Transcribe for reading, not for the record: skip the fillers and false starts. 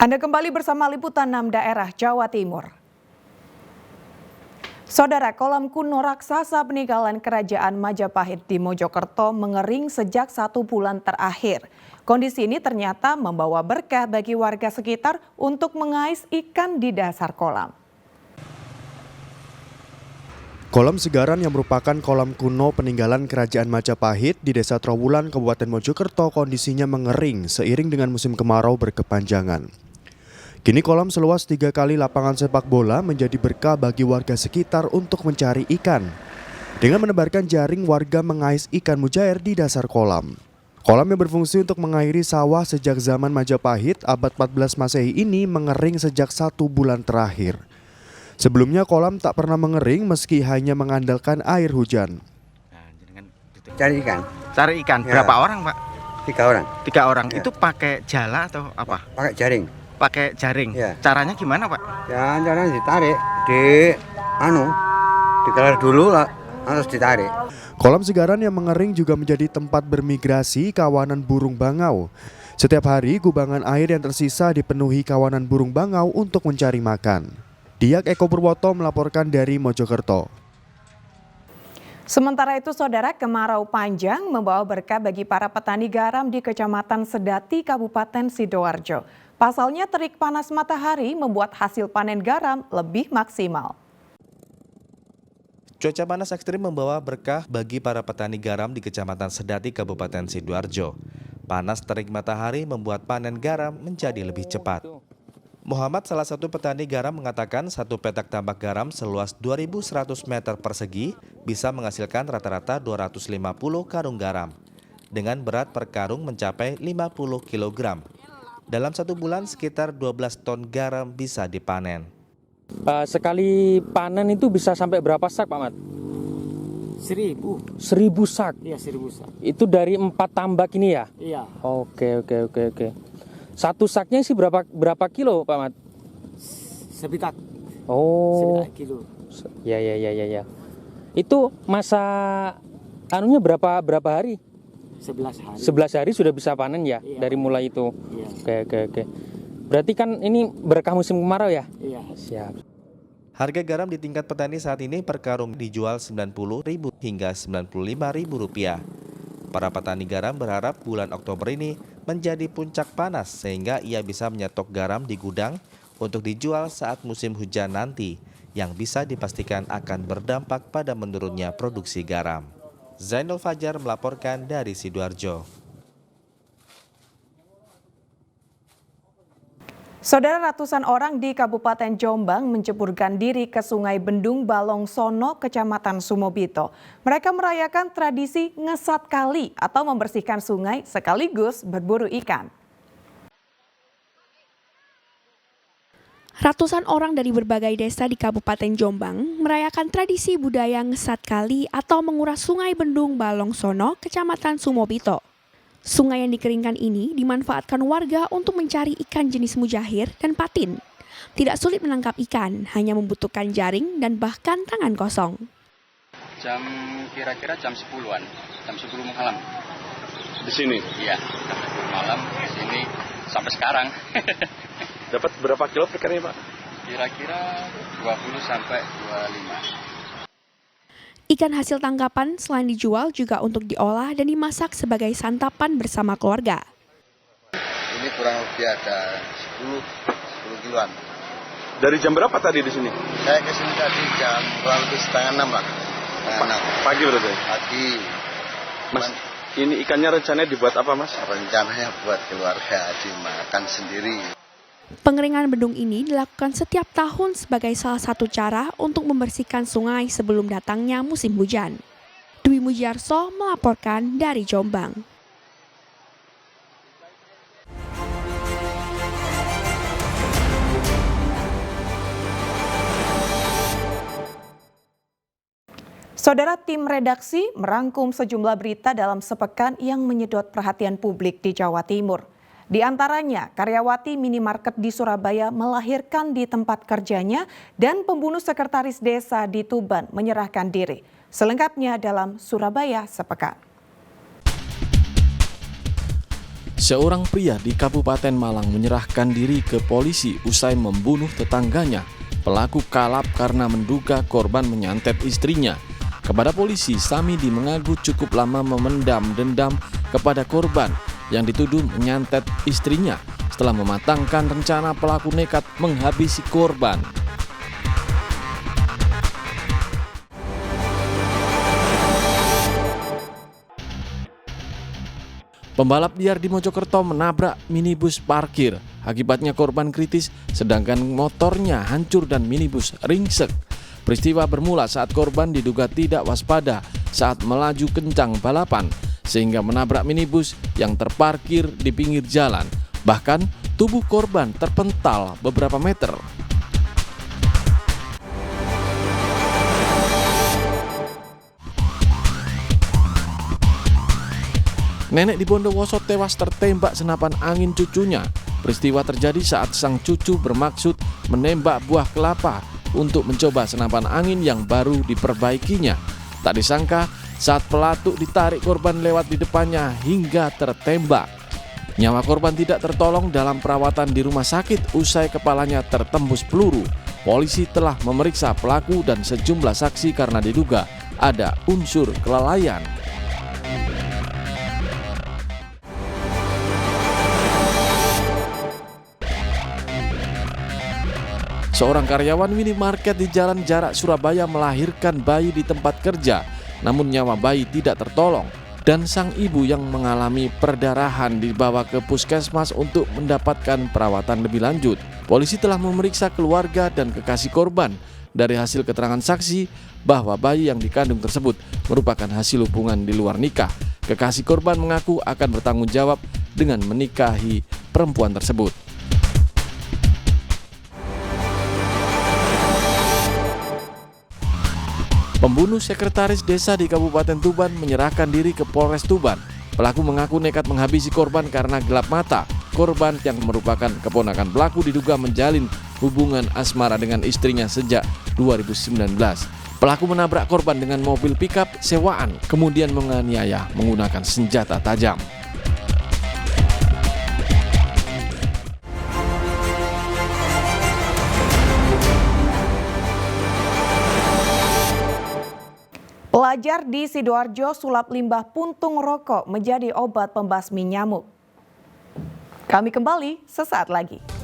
Anda kembali bersama liputan 6 daerah Jawa Timur. Saudara, kolam kuno raksasa peninggalan Kerajaan Majapahit di Mojokerto mengering sejak 1 bulan terakhir. Kondisi ini ternyata membawa berkah bagi warga sekitar untuk mengais ikan di dasar kolam. Kolam Segaran yang merupakan kolam kuno peninggalan Kerajaan Majapahit di Desa Trowulan, Kabupaten Mojokerto kondisinya mengering seiring dengan musim kemarau berkepanjangan. Kini kolam seluas 3 kali lapangan sepak bola menjadi berkah bagi warga sekitar untuk mencari ikan. Dengan menebarkan jaring, warga mengais ikan mujair di dasar kolam. Kolam yang berfungsi untuk mengairi sawah sejak zaman Majapahit abad 14 Masehi ini mengering sejak 1 bulan terakhir. Sebelumnya kolam tak pernah mengering meski hanya mengandalkan air hujan. Cari ikan. Cari ikan. Ya. Berapa orang, Pak? 3 orang. 3 orang. Ya. Itu pakai jala atau apa? Pakai jaring. Pakai jaring. Ya. Caranya gimana, Pak? Ya, caranya ditarik dikelar dulu lah, harus ditarik. Kolam Segaran yang mengering juga menjadi tempat bermigrasi kawanan burung bangau. Setiap hari kubangan air yang tersisa dipenuhi kawanan burung bangau untuk mencari makan. Diak Eko Purwoto melaporkan dari Mojokerto. Sementara itu, saudara, kemarau panjang membawa berkah bagi para petani garam di Kecamatan Sedati, Kabupaten Sidoarjo. Pasalnya, terik panas matahari membuat hasil panen garam lebih maksimal. Cuaca panas ekstrim membawa berkah bagi para petani garam di Kecamatan Sedati, Kabupaten Sidoarjo. Panas terik matahari membuat panen garam menjadi lebih cepat. Muhammad, salah satu petani garam, mengatakan satu petak tambak garam seluas 2.100 meter persegi bisa menghasilkan rata-rata 250 karung garam. Dengan berat per karung mencapai 50 kg. Dalam 1 bulan sekitar 12 ton garam bisa dipanen. Sekali panen itu bisa sampai berapa sak, Pak Mat? 1.000. 1.000 sak? Iya, 1.000 sak. Itu dari 4 tambak ini ya? Iya. Oke. Satu saknya sih berapa kilo, Pak Mat? Sebitak. Oh. 9 kilo. Ya. Itu masa anunya berapa hari? 11 hari. 11 hari sudah bisa panen ya? Iya. Dari mulai itu. Iya. Oke. Berarti kan ini berkah musim kemarau ya? Iya. Siap. Harga garam di tingkat petani saat ini per karung dijual Rp90.000 hingga Rp95.000. Para petani garam berharap bulan Oktober ini menjadi puncak panas sehingga ia bisa menyetok garam di gudang untuk dijual saat musim hujan nanti yang bisa dipastikan akan berdampak pada menurunnya produksi garam. Zainul Fajar melaporkan dari Sidoarjo. Saudara, ratusan orang di Kabupaten Jombang menceburkan diri ke Sungai Bendung Balongsono, Kecamatan Sumobito. Mereka merayakan tradisi ngesat kali atau membersihkan sungai sekaligus berburu ikan. Ratusan orang dari berbagai desa di Kabupaten Jombang merayakan tradisi budaya ngesat kali atau menguras Sungai Bendung Balongsono, Kecamatan Sumobito. Sungai yang dikeringkan ini dimanfaatkan warga untuk mencari ikan jenis mujahir dan patin. Tidak sulit menangkap ikan, hanya membutuhkan jaring dan bahkan tangan kosong. Kira-kira jam 10-an, jam 10 malam. Di sini? Iya, jam 10 malam di sini sampai sekarang. Dapat berapa kilo perkarnya, Pak? Kira-kira 20 sampai 25. Ikan hasil tangkapan selain dijual juga untuk diolah dan dimasak sebagai santapan bersama keluarga. Ini kurang lebih ada 10 kiloan. Dari jam berapa tadi di sini? Saya ke sini tadi jam kurang lebih setengah 6 lah. Pagi berarti? Pagi. Mas, ini ikannya rencananya dibuat apa, Mas? Rencananya buat keluarga dimakan sendiri. Pengeringan bendung ini dilakukan setiap tahun sebagai salah satu cara untuk membersihkan sungai sebelum datangnya musim hujan. Dwi Mujiarso melaporkan dari Jombang. Saudara, tim redaksi merangkum sejumlah berita dalam sepekan yang menyedot perhatian publik di Jawa Timur. Di antaranya, karyawati minimarket di Surabaya melahirkan di tempat kerjanya dan pembunuh sekretaris desa di Tuban menyerahkan diri. Selengkapnya dalam Surabaya Sepekan. Seorang pria di Kabupaten Malang menyerahkan diri ke polisi usai membunuh tetangganya. Pelaku kalap karena menduga korban menyantet istrinya. Kepada polisi, Samidi mengaku cukup lama memendam dendam kepada korban yang dituduh menyantet istrinya. Setelah mematangkan rencana, pelaku nekat menghabisi korban. Pembalap liar di Mojokerto menabrak minibus parkir. Akibatnya korban kritis, sedangkan motornya hancur dan minibus ringsek. Peristiwa bermula saat korban diduga tidak waspada saat melaju kencang balapan, sehingga menabrak minibus yang terparkir di pinggir jalan. Bahkan tubuh korban terpental beberapa meter. Nenek di Bondowoso tewas tertembak senapan angin cucunya. Peristiwa terjadi saat sang cucu bermaksud menembak buah kelapa untuk mencoba senapan angin yang baru diperbaikinya. Tak disangka saat pelatuk ditarik, korban lewat di depannya hingga tertembak. Nyawa korban tidak tertolong dalam perawatan di rumah sakit usai kepalanya tertembus peluru. Polisi telah memeriksa pelaku dan sejumlah saksi karena diduga ada unsur kelalaian. Seorang karyawan minimarket di Jalan Jarak Surabaya melahirkan bayi di tempat kerja, namun nyawa bayi tidak tertolong dan sang ibu yang mengalami perdarahan dibawa ke puskesmas untuk mendapatkan perawatan lebih lanjut. Polisi telah memeriksa keluarga dan kekasih korban. Dari hasil keterangan saksi bahwa bayi yang dikandung tersebut merupakan hasil hubungan di luar nikah. Kekasih korban mengaku akan bertanggung jawab dengan menikahi perempuan tersebut. Pembunuh sekretaris desa di Kabupaten Tuban menyerahkan diri ke Polres Tuban. Pelaku mengaku nekat menghabisi korban karena gelap mata. Korban yang merupakan keponakan pelaku diduga menjalin hubungan asmara dengan istrinya sejak 2019. Pelaku menabrak korban dengan mobil pickup sewaan, kemudian menganiaya menggunakan senjata tajam. Pelajar di Sidoarjo sulap limbah puntung rokok menjadi obat pembasmi nyamuk. Kami kembali sesaat lagi.